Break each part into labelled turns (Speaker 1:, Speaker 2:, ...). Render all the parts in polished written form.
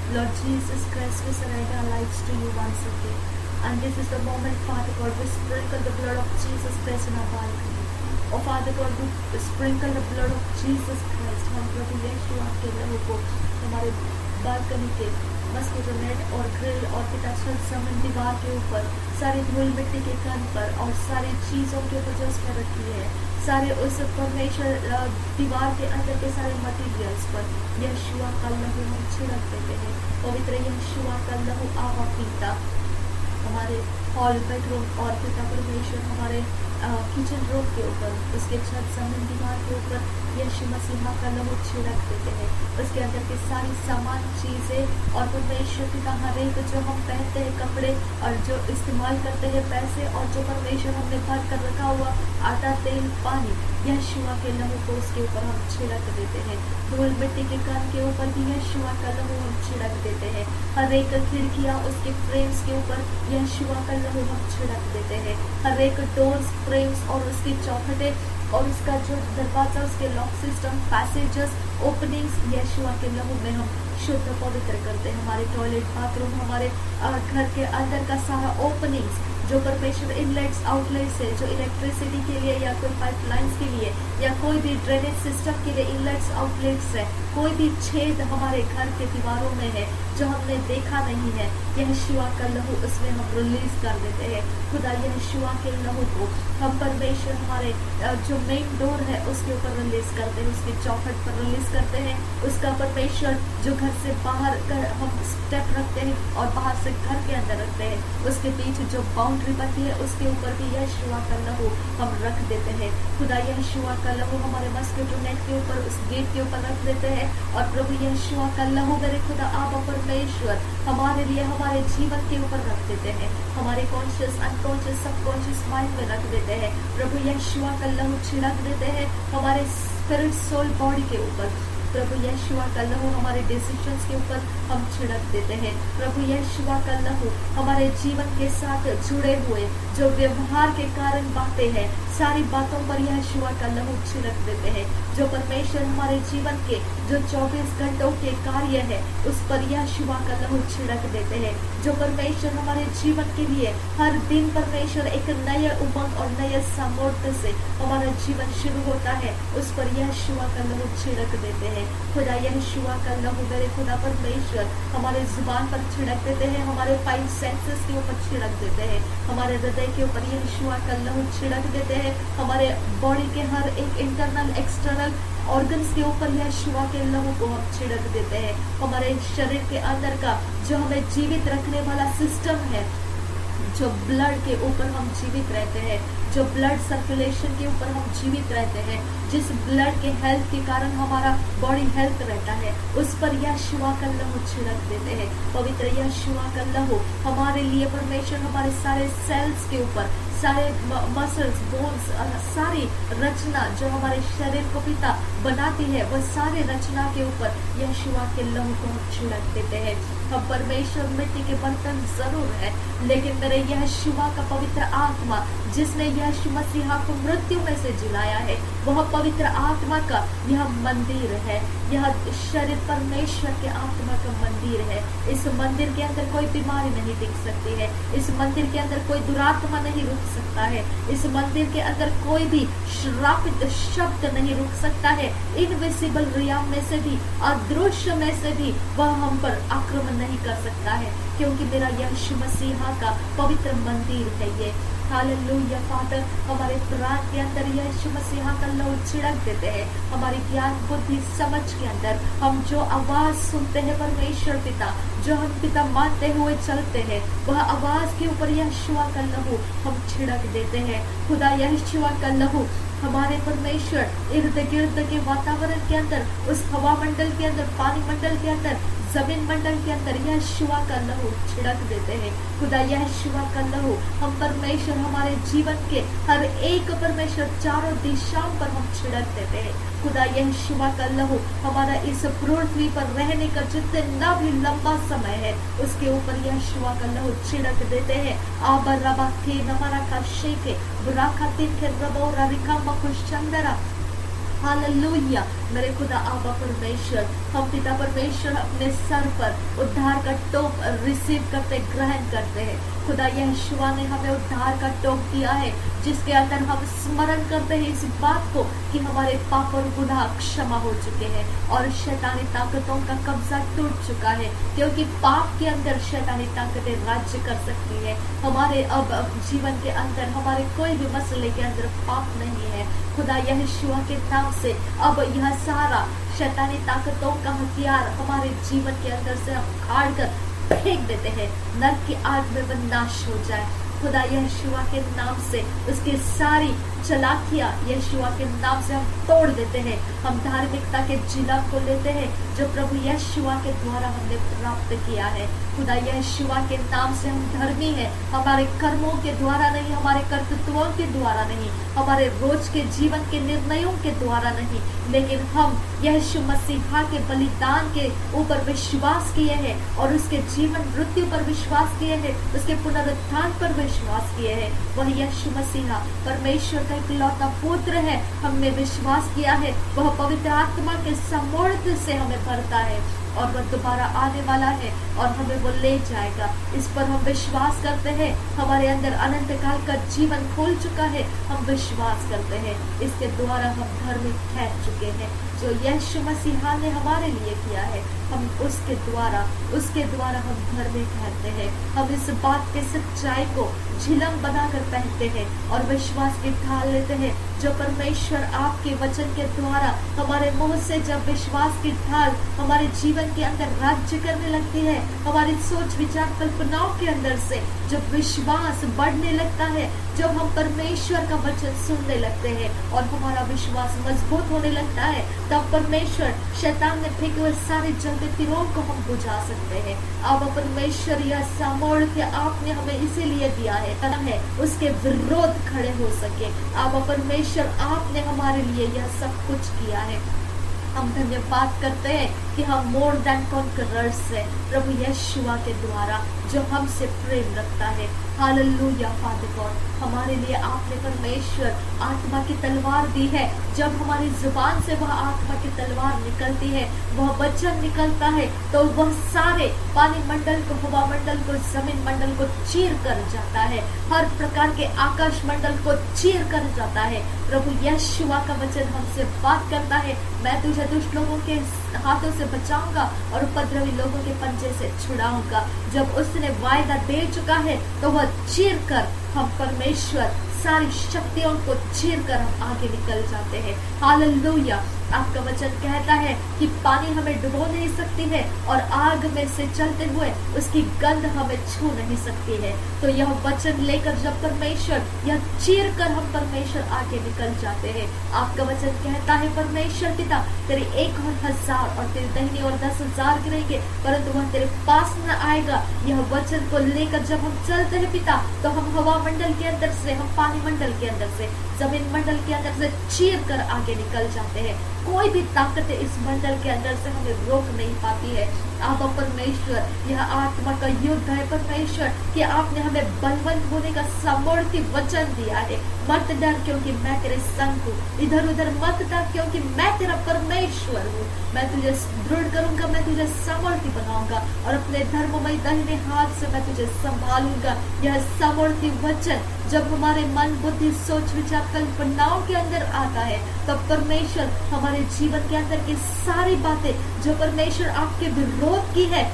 Speaker 1: Lord Jesus Christ, we surrender our lives to you once again. And this is the moment, Father God, we sprinkle the blood of Jesus Christ in our balcony. Oh Father God, we sprinkle the blood of Jesus Christ. हम प्रभु यीशु आपके लहू को हमारे balcony के mosquito net और grill और पिताचल समन दीवार के ऊपर, सारी धूल मिट्टी के कण पर और सारी चीजों के ऊपर जो उसमें रखी है, सारे उस परमेश्वर दीवार के अंदर के सारे मटीरियल्स पर यीशुआ का लहू हम छिड़क देते हैं। पवित्र यीशुआ का लहू आवा पीता हमारे हॉल, बेडरूम और पिता परमेश्वर हमारे किचन रूम के ऊपर, उसके छत जमीन दीवार के ऊपर यीशु मसीह का लहू छिड़क देते हैं। उसके अंदर की सारी सामान चीजें और परमेश्वर पिता हर एक जो हम पहनते हैं कपड़े और जो इस्तेमाल करते हैं पैसे और जो परमेश्वर हमने भर कर रखा हुआ आटा, तेल, पानी, यीशुआ के लहू को उसके ऊपर हम छिड़क देते हैं। धूल मिट्टी के कण के ऊपर भी यीशुआ का लहू हम छिड़क देते हैं। हर एक खिड़कियां उसके फ्रेम्स के ऊपर यीशुआ का लहू हम छिड़क देते हैं। हर एक डोर्स, फ्रेम्स और उसकी चौखटें और उसका जो दरवाजा, उसके लॉक सिस्टम, पैसेजेस, ओपनिंग्स यीशुआ के लहू में हम शुद्ध पवित्र करते हैं। हमारे टॉयलेट, बाथरूम, हमारे घर के अंदर का सारा ओपनिंग्स जो परमेश्वर इनलेट्स, आउटलेट्स है, जो इलेक्ट्रिसिटी के लिए या कोई पाइपलाइंस के लिए या कोई भी ड्रेनेज सिस्टम के लिए इनलेट्स, आउटलेट्स है, कोई भी छेद हमारे घर के दीवारों में है जो हमने देखा नहीं है, यीशुआ का लहू उसमें हम रिलीज कर देते हैं। खुदा यीशुआ के लहू को हम परमेश्वर हमारे जो मेन डोर है उसके ऊपर रिलीज करते हैं, उसकी चौखट पर रिलीज करते हैं। उसका परमेश्वर जो घर से बाहर हम स्टेप रखते हैं और बाहर से घर के अंदर रखते हैं, उसके बीच जो बाउंड्री बनती है उसके ऊपर भी यीशुआ का लहू हम रख देते हैं। खुदा यीशुआ का लहू हमारे मस्किटो नेट के ऊपर, उस गेट के ऊपर रख देते हैं। और प्रभु यीशुआ का लहू मेरे खुदा आप परमेश्वर हमारे लिए हमारे जीवन के ऊपर रख देते हैं, हमारे कॉन्शियस, अनकॉन्शियस, सबकॉन्शियस माइंड में रख देते हैं। प्रभु यीशुआ का लहू छिड़क देते हैं हमारे स्पिरिट, सोल, बॉडी के ऊपर। प्रभु यीशुआ का लहू हमारे डिसीजंस के ऊपर हम छिड़क देते हैं। प्रभु यीशुआ का लहू हमारे जीवन के साथ जुड़े हुए जो व्यवहार के कारण बातें हैं, सारी बातों पर यीशुआ का लहू छिड़क देते हैं। जो परमेश्वर हमारे जीवन के जो 24 घंटों के कार्य है उस पर यीशुआ का लहू छिड़क देते हैं। जो परमेश्वर हमारे जीवन के लिए हर दिन परमेश्वर एक नए उमंग और नए सामर्थ्य से हमारा जीवन शुरू होता है, उस पर यीशुआ का लहू छिड़क देते हैं। खुदा यीशुआ का लहू मेरे खुदा परमेश्वर हमारे जुबान पर छिड़क देते हैं, हमारे 5 सेंसेस के ऊपर छिड़क देते हैं, हमारे हृदय के ऊपर यीशुआ का लहू छिड़क देते हैं, हमारे बॉडी के हर एक इंटरनल एक्सटर्नल ऑर्गन्स के ऊपर यीशुआ के लहू को हम छिड़क देते हैं। हमारे शरीर के अंदर का जो हमें जीवित रखने वाला सिस्टम है, जो ब्लड के ऊपर हम जीवित रहते हैं, जो ब्लड सर्कुलेशन के ऊपर हम जीवित रहते हैं, जिस ब्लड के हेल्थ के कारण हमारा बॉडी हेल्थ रहता है, उस पर यीशुआ का लहू छिड़क देते हैं। पवित्र यीशुआ का लहू हमारे लिए परमेश्वर हमारे सारे सेल्स के ऊपर, सारे मसल्स, बोन्स, सारी रचना जो हमारे शरीर को पिता बनाती है, वह सारे रचना के ऊपर यीशुआ के लहू को हम छिड़क देते हैं। हम परमेश्वर मिट्टी के बर्तन जरूर है, लेकिन मेरे यीशुआ का पवित्र आत्मा जिसने यीशु मसीह को मृत्यु में से जिलाया है, वह पवित्र आत्मा का यह मंदिर है। यह शरीर परमेश्वर के आत्मा का मंदिर है। इस मंदिर के अंदर कोई बीमारी नहीं टिक सकती है, इस मंदिर के अंदर कोई दुरात्मा नहीं रुक सकता है, इस मंदिर के अंदर कोई भी श्रापित शब्द नहीं रुक सकता है। इनविजिबल रियाम में से भी, अदृश्य में से भी वह हम पर आक्रमण नहीं कर सकता है, क्योंकि मेरा यीशु मसीह का पवित्र मंदिर है ये। हालेलुया फादर, हमारे प्राण के अंदर यीशु मसीह का लहू छिड़क देते हैं। हमारी ज्ञान बुद्धि समझ के अंदर हम जो आवाज सुनते हैं परमेश्वर पिता, जो हम पिता मानते हुए चलते हैं, वह आवाज के ऊपर यीशुआ का लहू हम छिड़क देते हैं। खुदा यीशुआ का लहू हमारे परमेश्वर इर्द गिर्द के वातावरण के अंदर, उस हवा मंडल के अंदर, पानी मंडल के अंदर, जमीन मंडल के अंदर यीशुआ का लहू छिड़क देते हैं। खुदा यीशुआ का लहू हम परमेश्वर हमारे जीवन के हर एक परमेश्वर चारों दिशाओं पर हम छिड़क देते हैं। खुदा यीशुआ का लहू हमारा इस पृथ्वी पर रहने का जितना भी लंबा समय है, उसके ऊपर यीशुआ का लहू छिड़क देते हैं। आबा रबा के नमरा का शेके बुराका तिखे रबोरा रिका मकुशंदरा। हालेलुया मेरे खुदा आबा परमेश्वर, हम पिता परमेश्वर अपने सर पर उद्धार का टोप रिसीव करते, ग्रहण करते हैं। खुदा यीशुआ ने हमें उद्धार का टोप दिया है, जिसके अंदर हम स्मरण करते हैं इस बात को कि हमारे पाप और गुनाह क्षमा हो चुके हैं और शैतानी ताकतों का कब्जा टूट चुका है, क्योंकि पाप के अंदर शैतानी ताकतें राज्य कर सकती है। हमारे अब जीवन के अंदर हमारे कोई भी मसले के अंदर पाप नहीं है। खुदा यीशुआ के नाम से अब यह सारा शैतानी ताकतों का हथियार हमारे जीवन के अंदर से हम उखाड़ कर फेंक देते हैं। नरक की आग में वह नाश हो जाए। खुदा यीशुआ के नाम से उसकी सारी चलाकियां यीशुआ के नाम से हम तोड़ देते हैं। हम धार्मिकता के जिला को लेते हैं जो प्रभु यीशुआ के द्वारा हमने प्राप्त किया है। खुदा यीशुआ के नाम से हम धर्मी हैं, हमारे कर्मों के द्वारा नहीं, हमारे कर्तृत्वों के द्वारा नहीं, हमारे रोज के जीवन के निर्णयों के द्वारा नहीं, लेकिन हम यीशु मसीहा के बलिदान के ऊपर विश्वास किए हैं और उसके जीवन मृत्यु पर विश्वास किए हैं, उसके पुनरुत्थान पर विश्वास किए हैं। वह यीशु मसीहा परमेश्वर का इकलौता पुत्र है, हमने विश्वास किया है। वह पवित्र आत्मा के सामर्थ्य से हमें भरता है और वह दोबारा आने वाला है और हमें वो ले जाएगा। इस पर हम विश्वास करते हैं। हमारे अंदर अनंत काल का जीवन खुल चुका है, हम विश्वास करते हैं। इसके द्वारा हम धार्मिक ठहर चुके हैं। जो यीशु मसीहा ने हमारे लिए किया है, हम उसके द्वारा हम धार्मिक ठहरते हैं। हम इस बात के सच्चाई को झिलम बनाकर पहनते हैं और विश्वास की ढाल लेते हैं। जो परमेश्वर आपके वचन के द्वारा हमारे मुंह से जब विश्वास की ढाल हमारे जीवन के अंदर राज्य करने लगती है, हमारी सोच विचार कल्पनाओं के अंदर से जब विश्वास बढ़ने लगता है, जब हम परमेश्वर का वचन सुनने लगते हैं और हमारा विश्वास मजबूत होने लगता है, तब परमेश्वर शैतान ने फेंके हुए सारे जलते तीरों को हम बुझा सकते हैं। अब परमेश्वर यह सामर्थ्य आपने हमें इसीलिए दिया है उसके विरोध खड़े हो सके। अब परमेश्वर आपने हमारे लिए यह सब कुछ किया है। हम धन्यवाद करते हैं कि हम मोर देन कॉन्करर्स है प्रभु यीशुआ के द्वारा, जो हमसे प्रेम रखता है। हालेलुया फादर गॉड, हमारे लिए आपने परमेश्वर आत्मा की तलवार दी है। जब हमारी जुबान से वह आत्मा की तलवार निकलती है, वह वचन निकलता है, तो वह सारे पानी मंडल को, हवा मंडल को, जमीन मंडल को चीर कर जाता है, हर प्रकार के आकाश मंडल को चीर कर जाता है। प्रभु यीशुआ का वचन हमसे बात करता है, मैं तुझे दुष्ट लोगों के हाथों से बचाऊंगा और उपद्रवी लोगों के पंजे से छुड़ाऊंगा। जब उसने वायदा दे चुका है तो वह चीर कर, हम परमेश्वर सारी शक्तियों को चीर कर हम आगे निकल जाते हैं। हालेलुया। आपका वचन कहता है कि पानी हमें डुबो नहीं सकती है और आग में से चलते हुए उसकी गंध हमें छू नहीं सकती है। तो यह वचन लेकर जब परमेश्वर यह चीर कर हम परमेश्वर आगे निकल जाते हैं। आपका वचन कहता है परमेश्वर पिता, तेरे 1,000 और तेरे दाहिनी ओर 10,000 गिरेंगे परंतु वह तेरे पास न आएगा। यह वचन को लेकर जब हम चलते हैं पिता, तो हम हवा मंडल के अंदर से, हम पानी मंडल के अंदर से, जमीन मंडल के अंदर से चीर कर आगे निकल जाते हैं। कोई भी ताकत इस मंडल के अंदर से हमें रोक नहीं पाती है। आप परमेश्वर, यह आत्मा का युद्ध है परमेश्वर कि आपने हमें बलवंत होने का सामर्थ्य वचन दिया है। मत डर क्योंकि मैं तेरे संग हूँ, इधर उधर मत डर क्योंकि मैं तेरा परमेश्वर हूँ। मैं तुझे दृढ़ करूंगा, मैं तुझे सामर्थ्य बनाऊंगा और अपने धर्ममय दाहिने हाथ से मैं तुझे संभालूंगा। यह सामर्थ्य वचन जब हमारे मन, बुद्धि, सोच, विचार, कल्पनाओं के अंदर आता है, तब परमेश्वर हमारे जीवन के अंदर की सारी बातें जो परमेश्वर आपके विरोध की है,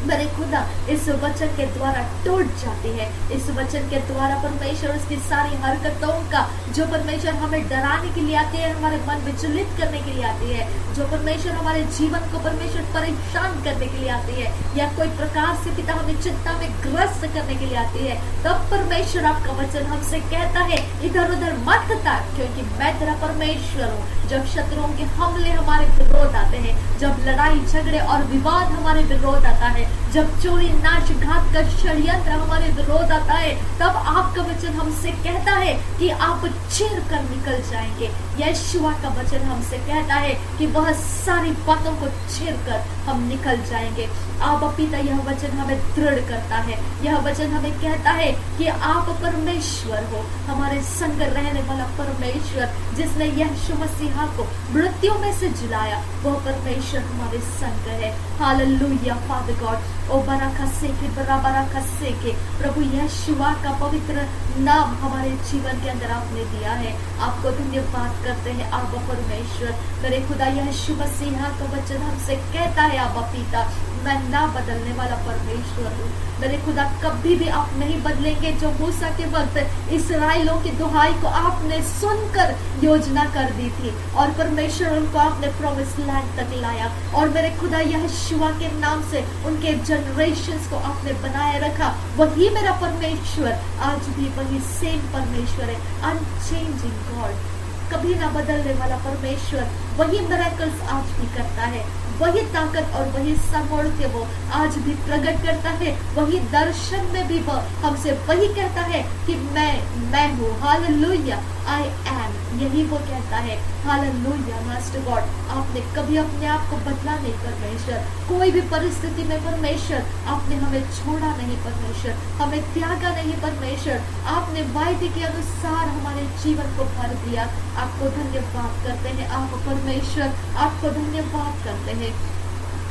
Speaker 1: मेरे खुदा इस वचन के द्वारा टूट जाती है। इस वचन के द्वारा परमेश्वर उसकी सारी हरकतों का, जो परमेश्वर हमें डराने के लिए आती है, हमारे मन विचलित करने के लिए आती है, जो परमेश्वर हमारे जीवन को परमेश्वर परेशान करने के लिए आती है, या कोई प्रकार से पिता हमें चिंता में ग्रस्त करने के लिए आती है, तब परमेश्वर आपका वचन हमसे कहता है इधर उधर मत ताक क्योंकि मैं तेरा परमेश्वर हूँ। जब शत्रुओं के हमले हमारे विरोध आते हैं, जब लड़ाई झगड़े और विवाद हमारे विरोध आता है, जब चोरी नाश घात का षड्यंत्र हमारे विरोध आता है, तब आपका वचन हमसे कहता है कि आप चीर कर निकल जाएंगे। यीशुआ का वचन हमसे कहता है कि वह सारी बातों को चीर कर हम निकल जाएंगे। आप पिता, यह वचन हमें दृढ़ करता है। यह वचन हमें कहता है कि आप परमेश्वर हो, हमारे संग रहने वाला परमेश्वर, जिसने यीशु मसीहा को मृत्यु में से जिलाया, वह परमेश्वर हमारे संग है। Hallelujah father God. ओ बराका सेके, बराबरा सेके, प्रभु यीशुआ का पवित्र नाम हमारे जीवन के अंदर आपने दिया है। आपको धन्यवाद करते हैं आप परमेश्वर। मेरे खुदा यीशु मसीहा का वचन हमसे कहता है आप पिता, मैं ना बदलने वाला परमेश्वर हूँ। मेरे खुदा कभी भी आप नहीं बदलेंगे। जो मूसा के वक्त इस्राएलियों की दुहाई को आपने सुनकर योजना कर दी थी और परमेश्वर उनको आपने प्रॉमिस लैंड तक लाया, और मेरे खुदा यहोशुआ के नाम से उनके जनरेशंस को आपने बनाए रखा। वही मेरा परमेश्वर आज भी वही सेम परमेश्वर है, अनचेंजिंग गॉड, कभी ना बदलने वाला परमेश्वर। वही मिरेकल्स आज भी करता है, वही ताकत और वही सामर्थ्य वो आज भी प्रकट करता है। वही दर्शन में भी वो हमसे वही कहता है कि मैं हूँ। हालेलुया, आई एम, यही वो कहता है। हालेलुया मास्टर गॉड, आपने कभी अपने आप को बदला नहीं परमेश्वर। कोई भी परिस्थिति में परमेश्वर आपने हमें छोड़ा नहीं परमेश्वर, हमें त्यागा नहीं परमेश्वर। आपने वायदे के अनुसार हमारे जीवन को भर दिया। आपको धन्यवाद करते हैं आप परमेश्वर, आपको धन्यवाद करते हैं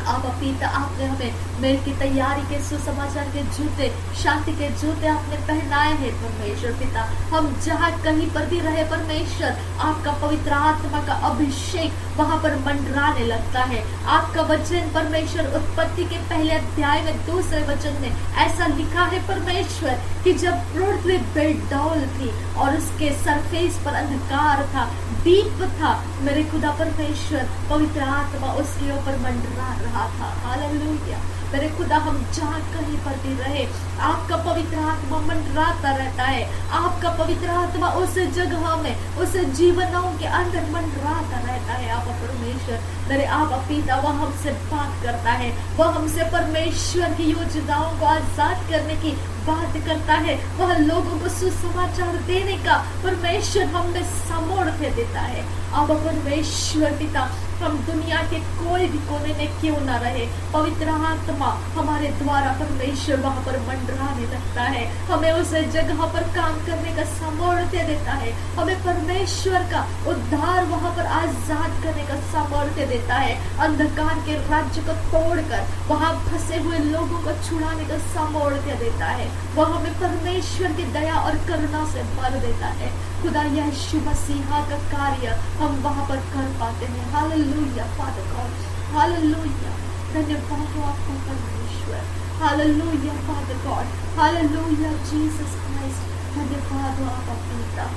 Speaker 1: आप पिता। आपने हमें मेल की तैयारी के सुसमाचार के जूते, शांति के जूते आपने पहनाए हैं परमेश्वर पिता। हम जहाँ कहीं पर भी रहे परमेश्वर, आपका पवित्र आत्मा का अभिषेक वहां पर मंडराने लगता है। आपका वचन परमेश्वर उत्पत्ति के पहले अध्याय में 2 वचन में ऐसा लिखा है परमेश्वर कि जब पृथ्वी बेडौल थी और उसके सरफेस पर अंधकार था, दीप था, मेरे खुदा परमेश्वर पवित्र आत्मा उसके ऊपर मंडरा रहा था। हालेलुया, मेरे खुदा हम जहाँ कहीं पर भी रहे, आपका पवित्र आत्मा मंडराता रहता है। आपका पवित्र आत्मा उस जगह में, उस जीवनों के अंदर मंडराता रहता है। आप परमेश्वर मेरे आप पिता, वह हमसे बात करता है, वह हमसे परमेश्वर की योजनाओं को आजाद करने की बात करता है, वह लोगों को सुसमाचार देने का परमेश्वर हमें सामर्थ्य देता है। अब परमेश्वर पिता, हम दुनिया के कोई भी कोने में क्यों ना रहे, पवित्र आत्मा हमारे द्वारा परमेश्वर वहां पर मंडराने लगता है, हमें उस जगह पर काम करने का सामर्थ्य देता है, हमें परमेश्वर का उद्धार वहां पर आजाद करने का सामर्थ्य देता है, अंधकार के राज्य को तोड़कर वहां फंसे हुए लोगों को छुड़ाने का सामर्थ्य देता है, वह हमें परमेश्वर की दया और करुणा से भर देता है। खुदा यीशु मसीह का कार्य हम वहां पर कर पाते हैं। हालेलुया फादर गॉड, हालेलुया, धन्यवाद हो आपको परमेश्वर, hallelujah father God, hallelujah Jesus Christ, धन्यवाद हो आपका पिता,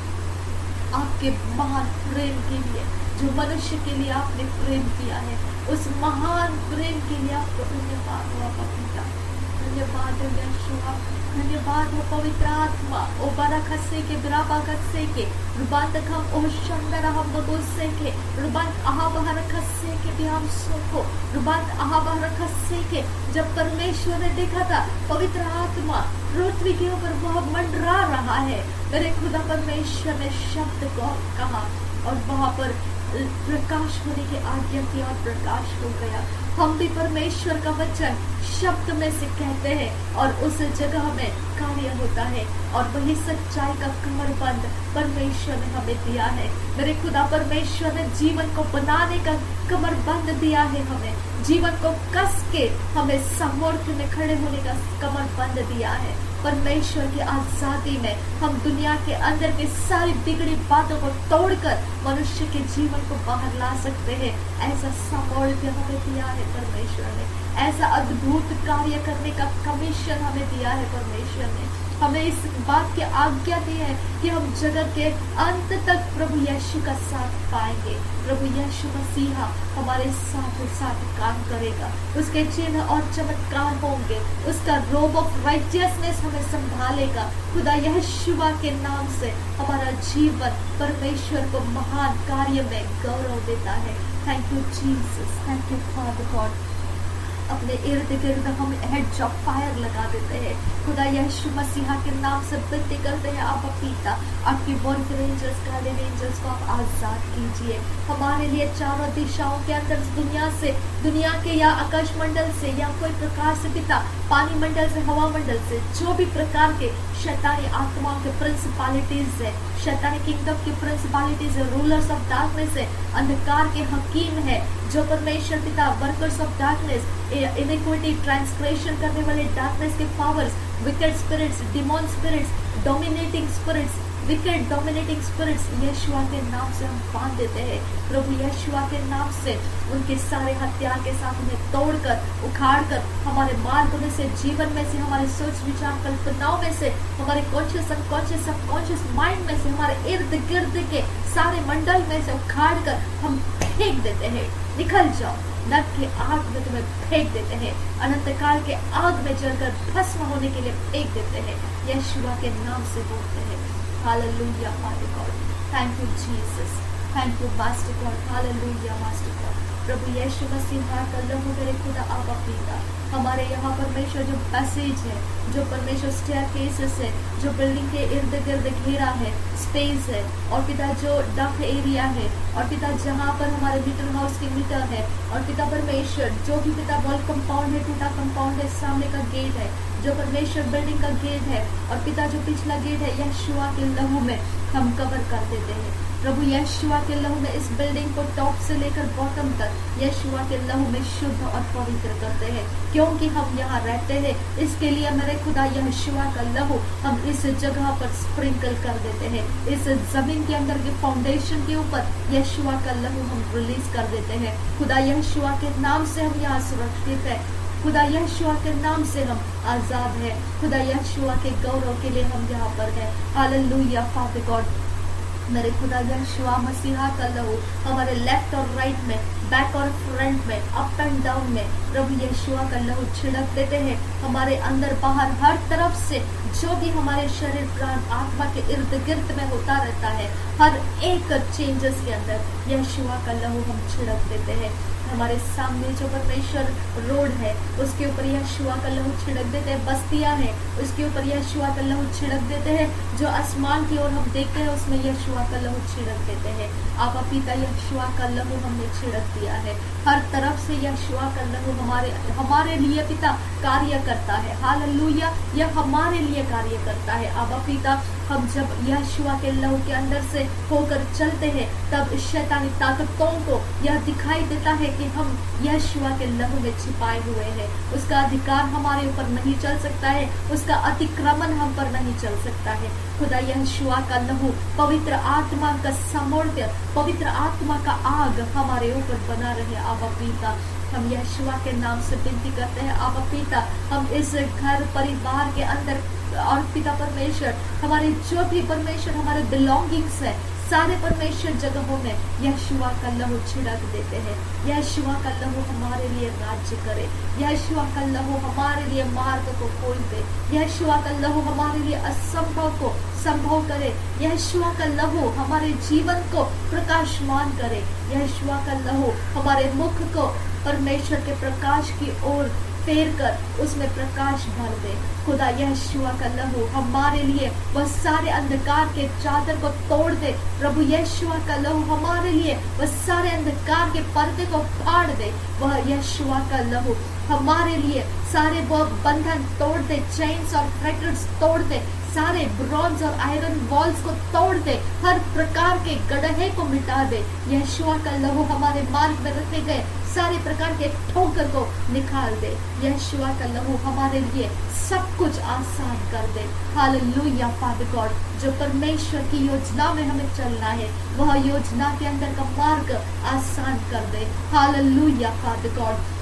Speaker 1: आपके महान प्रेम के लिए जो मनुष्य के लिए आपने प्रेम किया है, उस महान प्रेम के लिए आपको धन्यवाद हो आपका पिता, धन्यवाद हो यीशुआ, धन्यवाद हो पवित्र आत्मा। ओ बारा खसे के बराबा खसे के रुबान तक हम ओ शंदर हम बगो से के रुबान आहा बाहर खसे के भी हम सोको रुबान आहा बाहर खसे के। जब परमेश्वर ने देखा था पवित्र आत्मा पृथ्वी के ऊपर वह मंडरा रहा है, मेरे खुदा परमेश्वर ने शब्द को कहा और वहां पर प्रकाश होने की आज्ञा की और प्रकाश हो गया। हम भी परमेश्वर का वचन शब्द में से कहते हैं और उस जगह में कार्य होता है, और वही सच्चाई का कमरबंद परमेश्वर ने हमें दिया है। मेरे खुदा परमेश्वर ने जीवन को बनाने का कमरबंद दिया है, हमें जीवन को कस के हमें सामर्थ्य में खड़े होने का कमरबंद दिया है। परमेश्वर की आजादी में हम दुनिया के अंदर की सारी बिगड़ी बातों को तोड़कर मनुष्य के जीवन को बाहर ला सकते हैं। ऐसा सामर्थ्य हमें दिया है परमेश्वर ने, ऐसा अद्भुत कार्य करने का कमीशन हमें दिया है परमेश्वर ने। हमें इस बात की आज्ञा दी है कि हम जगत के अंत तक प्रभु यीशु का साथ पाएंगे। प्रभु यीशु मसीहा हमारे साथ साथ काम करेगा, उसके चिन्ह और चमत्कार होंगे, उसका रोब ऑफ राइटियसनेस हमें संभालेगा। खुदा यीशुआ के नाम से हमारा जीवन परमेश्वर को महान कार्य में गौरव देता है। Thank you Jesus, thank you father God. अपने इर्द गिर्द हम हेड्स ऑफ फायर लगा देते हैं। खुदा यीशु मसीहा के नाम से विनती करते हैं, आप पिता आपकी वॉरफेयर एंजल्स, गार्डियन एंजल्स को आप आजाद कीजिए हमारे लिए चारों दिशाओं के अंदर, दुनिया के या आकाश मंडल से या कोई प्रकार से पिता, पानी मंडल से, हवा मंडल से, जो भी प्रकार के शैतानी आत्माओं के प्रिंसिपैलिटीज है, शैतानी किंगडम की प्रिंसिपैलिटीज है, रूलर्स ऑफ डार्कनेस है, अंधकार के हकीम है, जो परमेश्वर पिता workers of darkness, iniquity, transgression करने वाले डार्कनेस के powers, wicked spirits, demon spirits, dominating spirits, wicked dominating spirits, Yeshua के नाम से हम बांध देते हैं। प्रभु यीशुआ के नाम से उनके सारे हथियार के साथ उन्हें तोड़कर, उखाड़कर, हमारे मार्ग में से, जीवन में से, हमारे सोच विचार कल्पनाओं में से, हमारे कॉन्शियस अनकॉन्शियस सबकॉन्शियस माइंड में से, हमारे इर्द गिर्द के सारे मंडल में से उखाड़कर हम फेंक देते हैं। निकल जाओ, नरक की आग में तुम्हें फेंक देते हैं, अनंत काल के आग में जलकर भस्म होने के लिए फेंक देते हैं। यीशुआ के नाम से बोलते हैं। Hallelujah father God, thank you Jesus, thank you master God, hallelujah master God. प्रभु यीशु मसीह का लहू मेरे खुदा आबा पिता, हमारे यहाँ परमेश्वर जो पैसेज है, जो परमेश्वर स्टेयरकेसेस है, जो बिल्डिंग के इर्द गिर्द घेरा है, स्पेस है, और पिता जो डक एरिया है, और पिता जहाँ पर हमारे मीटर हाउस की मीटर है, और पिता परमेश्वर जो भी पिता वॉल कंपाउंड है, टूटा कंपाउंड है, सामने का गेट है, जो परमेश्वर बिल्डिंग का गेट है, और पिता जो पिछला गेट है, यीशुआ के लहू में हम कवर कर देते हैं। प्रभु यीशुआ के लहू में इस बिल्डिंग को टॉप से लेकर बॉटम तक यीशुआ के लहू में शुद्ध और पवित्र करते हैं, क्योंकि हम यहाँ रहते हैं। इसके लिए मेरे खुदा यीशुआ का लहू हम इस जगह पर स्प्रिंकल कर देते हैं। इस जमीन के अंदर के फाउंडेशन के ऊपर यीशुआ का लहू हम रिलीज कर देते हैं। खुदा यीशुआ के नाम से हम यहाँ सुरक्षित है, खुदा यीशुआ के नाम से हम आजाद है, खुदा यीशुआ के गौरव के लिए हम यहाँ पर हैं। हालेलुया फादर गॉड, मेरे खुदा यीशुआ मसीहा का लहू हमारे लेफ्ट और राइट में, बैक और फ्रंट में, अप एंड डाउन में प्रभु यीशुआ का लहू छिड़क देते हैं। हमारे अंदर बाहर हर तरफ से जो भी हमारे शरीर प्राण आत्मा के इर्द गिर्द में होता रहता है, हर एक चेंजेस के अंदर यहोशुआ का लहू हम छिड़क देते हैं। हमारे सामने जो परमेश्वर रोड है उसके ऊपर यहोशुआ का लहू छिड़क देते हैं। बस्तियां हैं उसके ऊपर यहोशुआ का लहू छिड़क देते हैं। जो आसमान की ओर हम देखते हैं उसमें यहोशुआ का लहू छिड़क देते हैं। आबा पिता, यहोशुआ का लहू हमने छिड़क दिया है। हर तरफ से यहोशुआ का लहू हमारे लिए पिता कार्य करता है। हालेलुया, यह हमारे लिए कार्य करता है। आबा पिता, हम जब यहोशुआ के लहू के अंदर से होकर चलते हैं तब शैतानी ताकतों को यह दिखाई देता है कि हम यहोशुआ के लहू में छिपाए हुए हैं। उसका अधिकार हमारे ऊपर नहीं चल सकता है, उसका अतिक्रमण हम पर नहीं चल सकता है। खुदा, यहोशुआ का लहू, पवित्र आत्मा का सामर्थ्य, पवित्र आत्मा का आग हमारे ऊपर बना रहे। आबा पिता, हम यहोशुआ के नाम से विनती करते हैं। आबा पिता, हम इस घर परिवार के अंदर और पिता परमेश्वर, हमारे जो भी परमेश्वर हमारे बिलोंगिंग्स है, सारे परमेश्वर जगहों में यहोशुआ का लहू छिड़क देते हैं। यहोशुआ का लहू हमारे लिए राज्य करे। यहोशुआ का लहू हमारे लिए मार्ग को खोल दे। यहोशुआ का लहू हमारे लिए असंभव को संभव करे। यहोशुआ का लहू हमारे जीवन को प्रकाशमान करे। यहोशुआ का लहू हमारे मुख को परमेश्वर के प्रकाश की ओर फेर कर उसमें प्रकाश भर दे। खुदा, यहोशुआ का लहू हमारे लिए वह सारे अंधकार के चादर को तोड़ दे। प्रभु, यहोशुआ का लहू हमारे लिए वह सारे अंधकार के पर्दे को फाड़ दे। वह यहोशुआ का लहू हमारे लिए सारे वो बंधन तोड़ दे, चेन्स और फेटर्स तोड़ दे, सारे ब्रॉन्ज और आयरन वॉल्स को तोड़ दे, हर प्रकार के गड्ढे को मिटा दे। यहोशुआ का लहू हमारे मार्ग में रखे गए सारे प्रकार के ठोकर को निकाल दे। यहोशुआ का लहू हमारे लिए सब कुछ आसान कर दे। हालेलुया फादर गॉड, जो परमेश्वर की योजना में हमें चलना है वह योजना के अंदर का मार्ग आसान कर दे। हालेलुया फादर गॉड,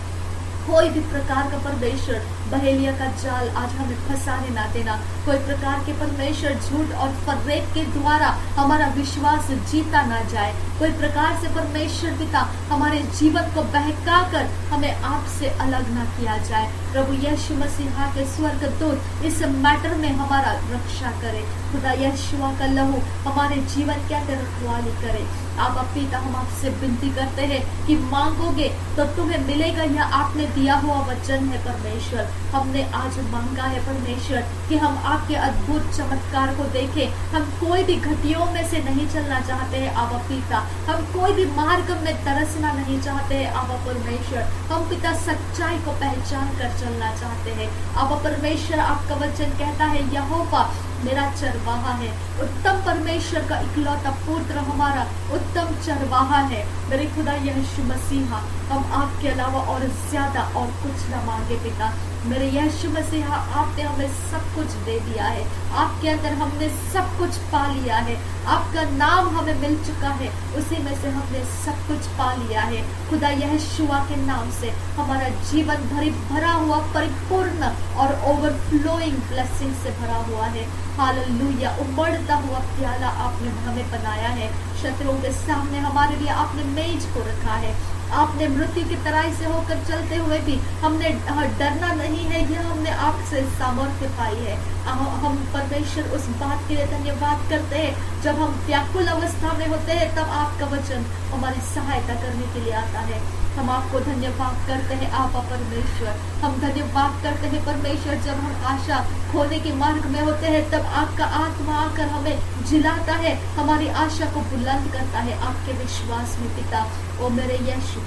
Speaker 1: कोई भी प्रकार का परमेश्वर बहेलिया का जाल आज हमें फंसाने ना देना। कोई प्रकार के परमेश्वर झूठ और फरेब के द्वारा हमारा विश्वास जीता ना जाए। कोई प्रकार से परमेश्वर पिता हमारे जीवन को बहका कर हमें आपसे अलग ना किया जाए। प्रभु यीशु मसीह के स्वर्गदूत इस मैटर में हमारा रक्षा करे। खुदा, यहोशुआ का लहू हमारे जीवन के अंदर रखवाली करे। आबा पिता, हम आपसे विनती करते हैं कि मांगोगे तो तुम्हें मिलेगा, यह आपने दिया हुआ वचन है परमेश्वर। हमने आज मांगा है परमेश्वर कि हम आपके अद्भुत चमत्कार को देखें। हम कोई भी घटियों में से नहीं चलना चाहते हैं आबा पिता, हम कोई भी मार्ग में तरसना नहीं चाहते हैं आबा परमेश्वर। हम पिता सच्चाई को पहचान कर चलना चाहते हैं आबा परमेश्वर। आपका वचन कहता है यहोवा मेरा चरवाहा है, उत्तम परमेश्वर का इकलौता पुत्र हमारा उत्तम चरवाहा है। मेरे खुदा यीशु मसीहा, हम आपके अलावा और ज्यादा और कुछ न मांगे पिता। मेरे यीशु मसीहा, आपने हमें सब कुछ दे दिया है, आपके अंदर हमने सब कुछ पा लिया है। आपका नाम हमें मिल चुका है, उसी में से हमने सब कुछ पा लिया है। खुदा यहोशुआ के नाम से हमारा जीवन भरा हुआ परिपूर्ण और ओवरफ्लोइंग ब्लेसिंग से भरा हुआ है। हालेलुया, उमड़ता हुआ प्याला आपने हमें बनाया है। शत्रुओं के सामने हमारे लिए आपने मेज को रखा है। आपने मृत्यु की तराई से होकर चलते हुए भी हमने डरना नहीं है, यह हमने आपसे सामर्थ्य पाई है। हम परमेश्वर उस बात के लिए धन्यवाद करते हैं। जब हम व्याकुल अवस्था में होते हैं तब आपका वचन हमारी सहायता करने के लिए आता है। हम आपको धन्यवाद करते हैं आपा परमेश्वर। हम धन्यवाद करते हैं परमेश्वर, जब हम आशा खोने के मार्ग में होते हैं तब आपका आत्मा आकर हमें जिलाता है, हमारी आशा को बुलंद करता है आपके विश्वास में पिता। ओ मेरे यीशु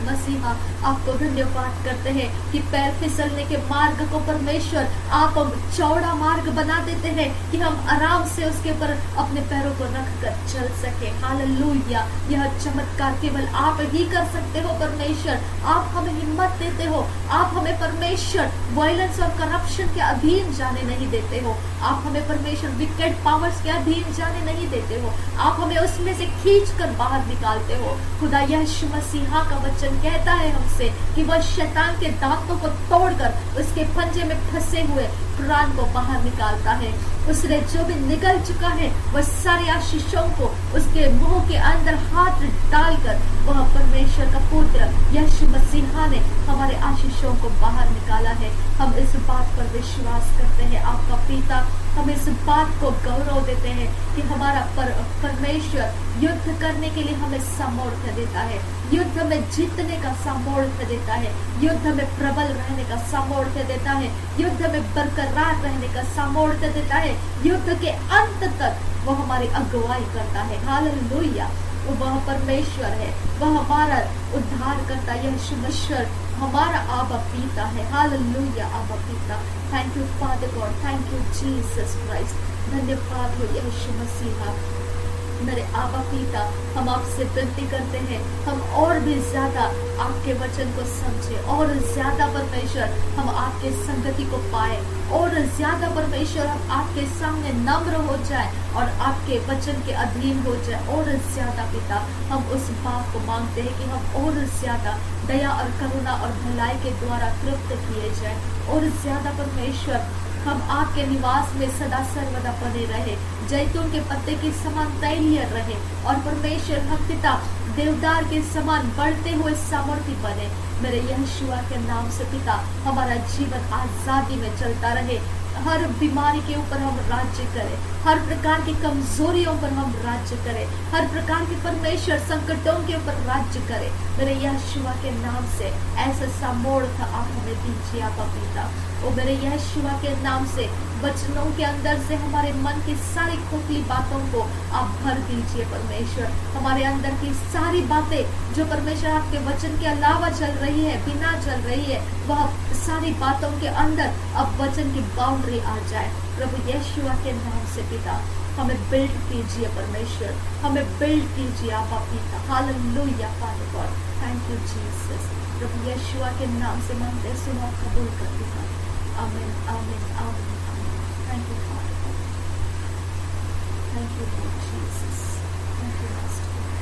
Speaker 1: मसीहा, आपको धन्यवाद करते हैं कि पैर फिसलने के मार्ग को परमेश्वर आप चौड़ा मार्ग बना देते हैं कि हम आराम से उसके ऊपर अपने पैरों को रख कर चल सके। हालेलुया, यह चमत्कार केवल आप ही कर सकते हो परमेश्वर। आप हमें हिम्मत देते हो, आप हमें परमेश्वर वायलेंस और करप्शन के अधीन जाने नहीं देते हो। आप हमें परमेश्वर विकेट पावर्स के अधीन जाने नहीं देते हो। आप हमें उसमें से खींच कर बाहर निकालते हो। खुदा यीशु मसीहा का वचन कहता है हमसे कि वह शैतान के दांतों को तोड़कर उसके पंजे में फंसे हुए प्राण को बाहर निकालता है। उसने जो भी निकल चुका है वह सारी आशीषों को उसके मुंह के अंदर हाथ डालकर वह परमेश्वर परमेश्वर का पुत्र यीशु मसीहा ने हमारे आशीषों को बाहर निकाला है। हम इस बात पर विश्वास करते हैं। आपका पिता हम इस बात को गौरव देते हैं कि हमारा परमेश्वर युद्ध करने के लिए हमें सामर्थ्य देता है, युद्ध में जीतने का सामर्थ्य देता है, युद्ध में प्रबल रहने का सामर्थ्य देता है, युद्ध में बरकरार रहने का सामर्थ्य देता है, युद्ध के अंत तक वो हमारी अगुवाई करता है। हालेलुया। वह परमेश्वर है, वह हमारा उद्धार करता है। यीशु मसीह हमारा आबा पिता है। हालेलुया। आबा पिता, thank you father God, thank you Jesus Christ. धन्यवाद हो यीशु मसीहा। मेरे आबा पिता, हम आपसे विनती करते हैं, हम और भी ज्यादा आपके वचन को समझे, और ज्यादा परमेश्वर हम आपके संगति को पाए, और ज्यादा परमेश्वर हम आपके सामने नम्र हो जाए और आपके वचन के अधीन हो जाए। और ज्यादा पिता, हम उस बात को मांगते हैं कि हम और ज्यादा दया और करुणा और भलाई के द्वारा तृप्त किए जाए, और ज्यादा परमेश्वर हम आपके निवास में सदा सर्वदा बने रहे, जैतून के पत्ते की समान तैलीय रहे, और परमेश्वर हम पिता देवदार के समान बढ़ते हुए सामर्थ्य बने। मेरे यहोशुआ के नाम से पिता, हमारा जीवन आजादी में चलता रहे, हर बीमारी के ऊपर हम राज्य करें, हर प्रकार की कमजोरियों पर हम राज्य करें, हर प्रकार के परमेश्वर संकटों के ऊपर राज्य करें। मेरे यहोशुआ के नाम से ऐसा सामर्थ्य आप हमें दीजिए आपा पिता। और मेरे यहोशुआ के नाम से वचनों के अंदर से हमारे मन की सारी खोखली बातों को आप भर दीजिए परमेश्वर। हमारे अंदर की सारी बातें जो परमेश्वर आपके वचन के अलावा चल रही है, बिना चल रही है, वह सारी बातों के अंदर अब वचन की बाउंड्री आ जाए। प्रभु यहोशुआ के नाम से पिता, हमें बिल्ड कीजिए परमेश्वर, हमें बिल्ड कीजिए आपा पिता। Hallelujah father God, thank you Jesus. प्रभु यहोशुआ के नाम से मांगते सुनो, कबूल करते हैं। आमीन आमीन आमीन आमीन। Thank you father God, thank you Lord Jesus, thank you master.